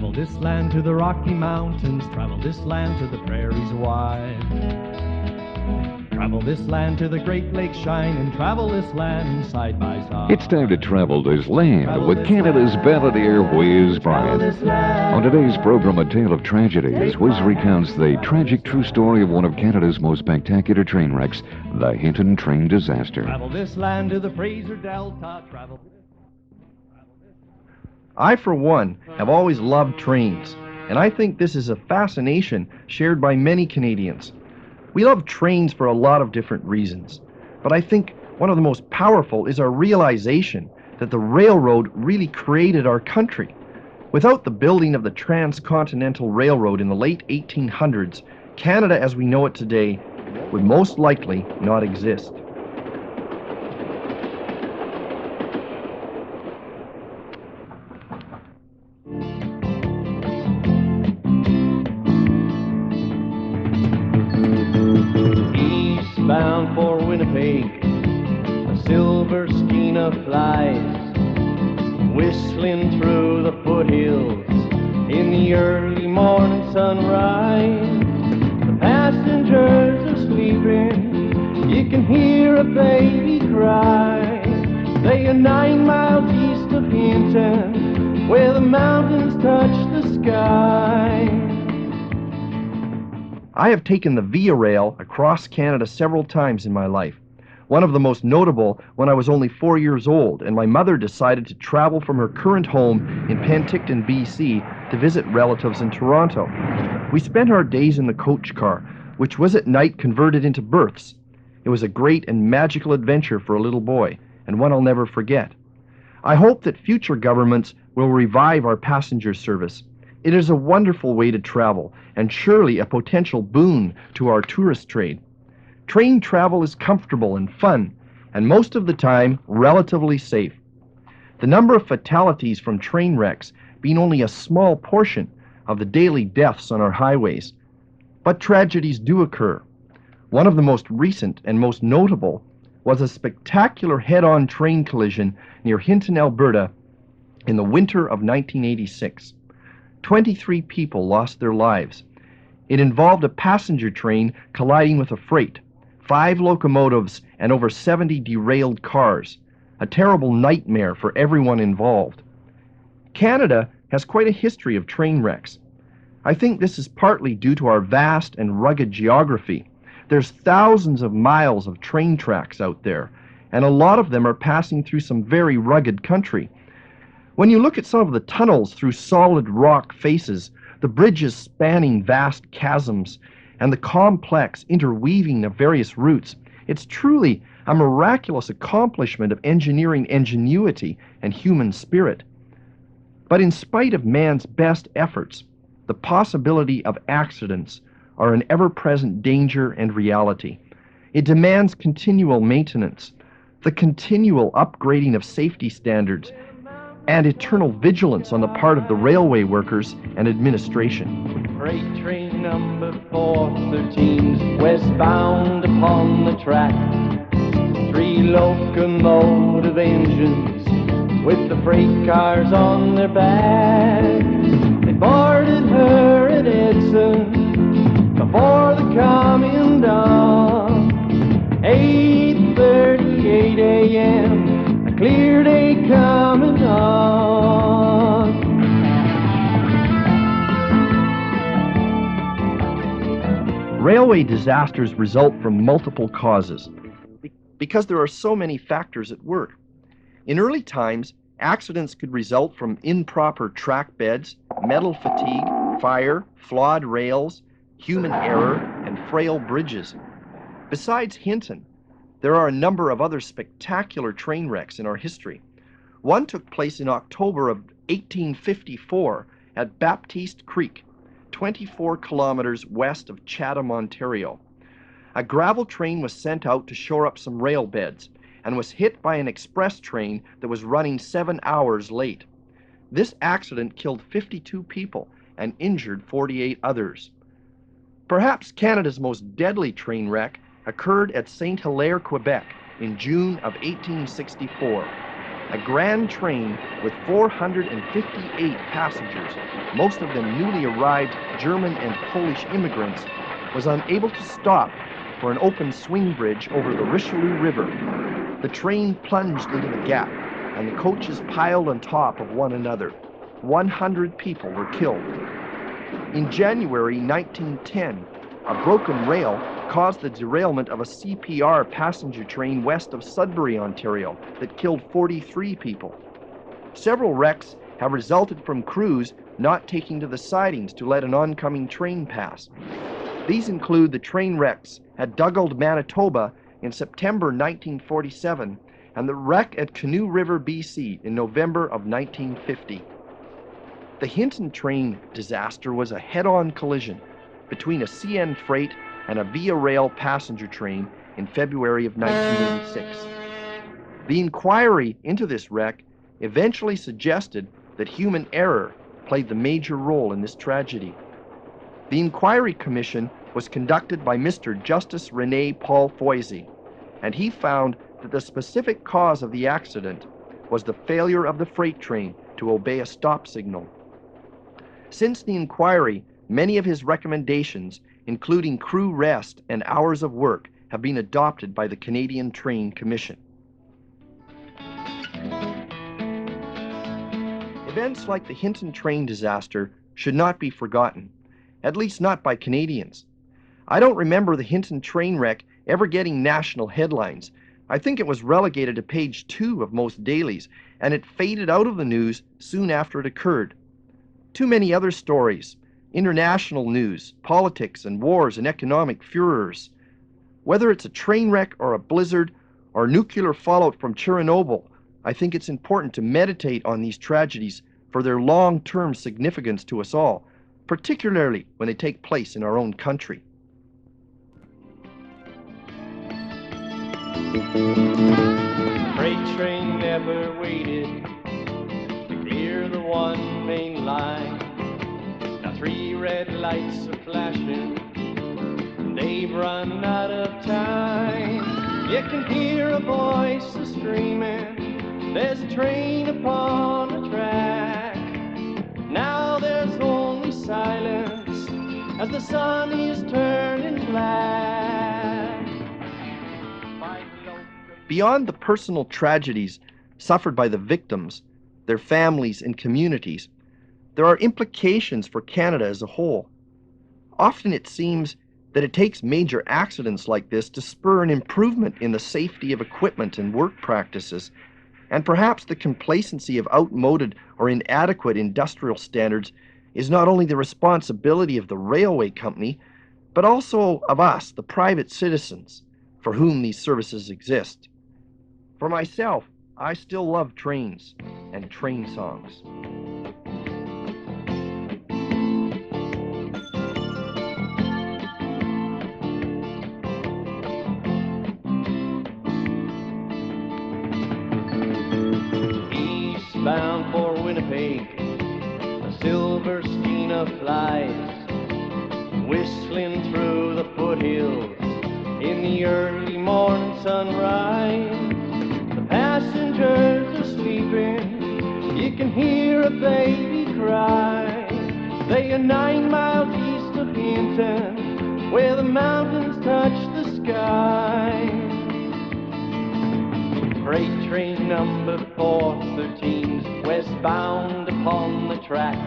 Travel this land to the Rocky Mountains, travel this land to the prairies wide. Travel this land to the Great Lakes shine, and travel this land side by side. It's time to travel this land with Canada's Balladeer, Whiz Bryant. On today's program, A Tale of Tragedy, as Whiz recounts the tragic true story of one of Canada's most spectacular train wrecks, the Hinton Train Disaster. Travel this land to the Fraser Delta, travel. I, for one, have always loved trains, and I think this is a fascination shared by many Canadians. We love trains for a lot of different reasons, but I think one of the most powerful is our realization that the railroad really created our country. Without the building of the Transcontinental Railroad in the late 1800s, Canada as we know it today would most likely not exist. Bound for Winnipeg, a silver skeena flies, whistling through the foothills in the early morning sunrise. The passengers are sleeping, you can hear a baby cry. They are 9 miles east of Hinton, where the mountains touch the sky. I have taken the Via Rail across Canada several times in my life. One of the most notable when I was only 4 years old, and my mother decided to travel from her current home in Penticton, BC, to visit relatives in Toronto. We spent our days in the coach car, which was at night converted into berths. It was a great and magical adventure for a little boy, and one I'll never forget. I hope that future governments will revive our passenger service. It is a wonderful way to travel, and surely a potential boon to our tourist trade. Train travel is comfortable and fun, and most of the time, relatively safe. The number of fatalities from train wrecks being only a small portion of the daily deaths on our highways. But tragedies do occur. One of the most recent and most notable was a spectacular head-on train collision near Hinton, Alberta in the winter of 1986. 23 people lost their lives. It involved a passenger train colliding with a freight, 5 locomotives, and over 70 derailed cars. A terrible nightmare for everyone involved. Canada has quite a history of train wrecks. I think this is partly due to our vast and rugged geography. There's thousands of miles of train tracks out there, and a lot of them are passing through some very rugged country. When you look at some of the tunnels through solid rock faces, the bridges spanning vast chasms, and the complex interweaving of various routes, it's truly a miraculous accomplishment of engineering ingenuity and human spirit. But in spite of man's best efforts, the possibility of accidents are an ever-present danger and reality. It demands continual maintenance, the continual upgrading of safety standards, and eternal vigilance on the part of the railway workers and administration. Freight train number 413's westbound upon the track. 3 locomotive engines with the freight cars on their back. They boarded her at Edson before the coming dawn. 8:38 a.m. a clear day coming on. Railway disasters result from multiple causes because there are so many factors at work. In early times, accidents could result from improper track beds, metal fatigue, fire, flawed rails, human error, and frail bridges. Besides Hinton, there are a number of other spectacular train wrecks in our history. One took place in October of 1854 at Baptiste Creek, 24 kilometers west of Chatham, Ontario. A gravel train was sent out to shore up some rail beds and was hit by an express train that was running 7 hours late. This accident killed 52 people and injured 48 others. Perhaps Canada's most deadly train wreck occurred at St. Hilaire, Quebec in June of 1864. A grand train with 458 passengers, most of them newly arrived German and Polish immigrants, was unable to stop for an open swing bridge over the Richelieu River. The train plunged into the gap, and the coaches piled on top of one another. 100 people were killed. In January 1910, a broken rail caused the derailment of a CPR passenger train west of Sudbury, Ontario, that killed 43 people. Several wrecks have resulted from crews not taking to the sidings to let an oncoming train pass. These include the train wrecks at Dugald, Manitoba in September 1947 and the wreck at Canoe River, BC in November of 1950. The Hinton Train Disaster was a head-on collision between a CN freight and a Via Rail passenger train in February of 1986. The inquiry into this wreck eventually suggested that human error played the major role in this tragedy. The inquiry commission was conducted by Mr. Justice René Paul Foisy, and he found that the specific cause of the accident was the failure of the freight train to obey a stop signal. Since the inquiry, many of his recommendations, including crew rest and hours of work, have been adopted by the Canadian Train Commission. Events like the Hinton Train Disaster should not be forgotten, at least not by Canadians. I don't remember the Hinton train wreck ever getting national headlines. I think it was relegated to page 2 of most dailies, and it faded out of the news soon after it occurred. Too many other stories, international news, politics and wars and economic furors. Whether it's a train wreck or a blizzard or nuclear fallout from Chernobyl, I think it's important to meditate on these tragedies for their long-term significance to us all, particularly when they take place in our own country. Freight train never waited to clear the one main line. Now 3 red lights are flashing, and they've run out of time. You can hear a voice a screaming, there's a train upon the track. Now there's only silence as the sun is turning black. Beyond the personal tragedies suffered by the victims, their families and communities, there are implications for Canada as a whole. Often it seems that it takes major accidents like this to spur an improvement in the safety of equipment and work practices, and perhaps the complacency of outmoded or inadequate industrial standards is not only the responsibility of the railway company, but also of us, the private citizens, for whom these services exist. For myself, I still love trains and train songs. Eastbound for Winnipeg, a silver skeena flies, whistling through the foothills in the early morning sunrise. The passengers are sleeping, you can hear a baby cry. They are 9 miles east of Hinton, where the mountains touch the sky. Freight train number 413's westbound upon the track.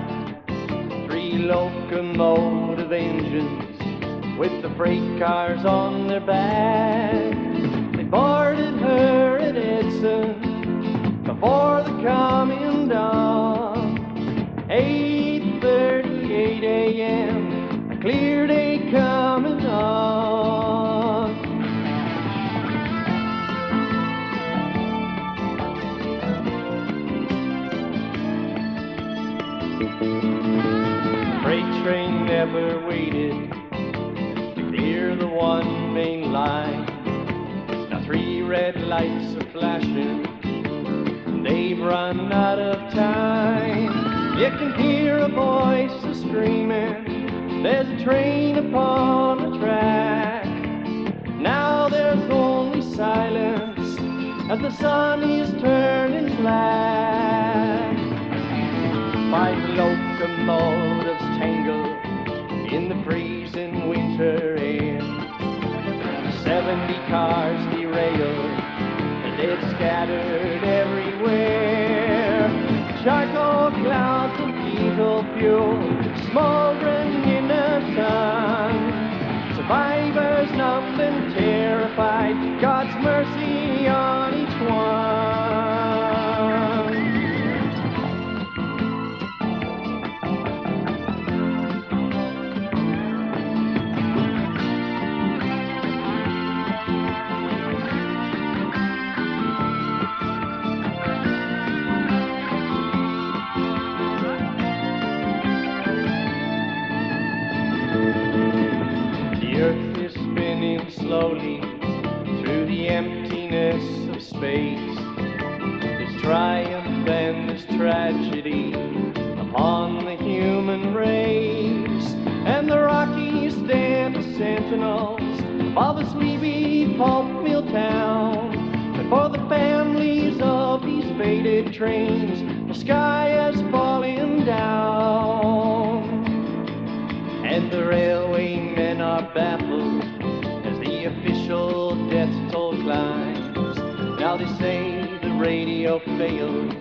3 locomotive engines with the freight cars on their back. They boarded her at Edson before the coming dawn. 8:38 a.m., a clear day coming on. Freight train never waited to clear the one main line. Now 3 red lights are flashing, and they've run out of time. You can hear a voice a screaming, there's a train upon the track. Now there's only silence as the sun is turning black. 5 locomotives tangle in the freezing winter air. 70 cars derailed, dead scattered everywhere. Charcoal clouds of diesel fuel smoldering in the sun. Survivors numb and terrified, God's mercy on each one. The earth is spinning slowly through the emptiness of space. This triumph and this tragedy upon the human race. And the Rockies stand as sentinels of a sleepy pulp mill town. And for the families of these faded trains, the sky is falling down. And the railway men are baffled as the official death toll climbs. Now they say the radio failed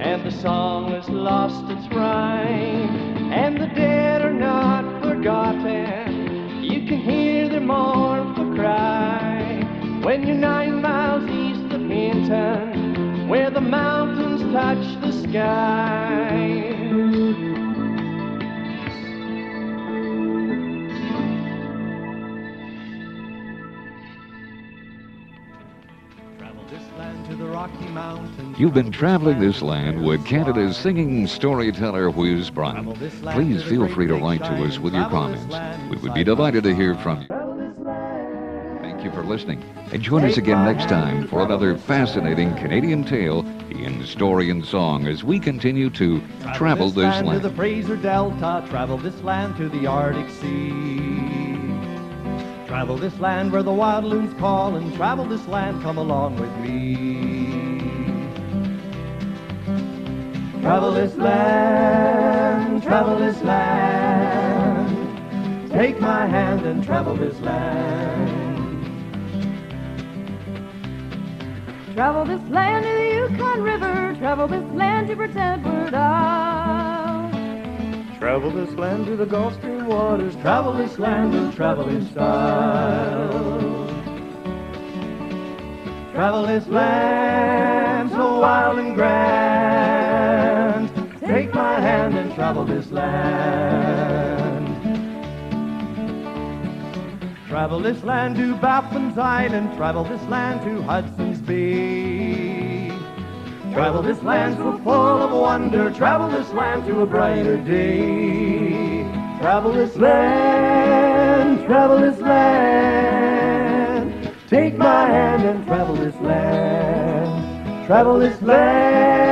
and the song has lost its rhyme. And the dead are not forgotten, you can hear their mournful cry when you're 9 miles east of Hinton, where the mountains touch the sky. You've been traveling this land with Canada's singing storyteller, Whiz Bryant. Please feel free to write to us with your comments. We would be delighted to hear from you. Thank you for listening, and join us again next time for another fascinating Canadian tale in story and song as we continue to travel this land. To the Fraser Delta, travel this land to the Arctic Sea. Travel this land where the wild loons call, and travel this land, come along with me. Travel this land, take my hand and travel this land. Travel this land to the Yukon River, travel this land to Prince Edward Isle. Travel this land to the Gulf Stream waters, travel this land and travel in style. Travel this land so wild and grand, take my hand and travel this land. Travel this land to Baffin's Island, travel this land to Hudson's Bay. Travel this land so full of wonder, travel this land to a brighter day. Travel this land, take my hand and travel this land. Travel this land.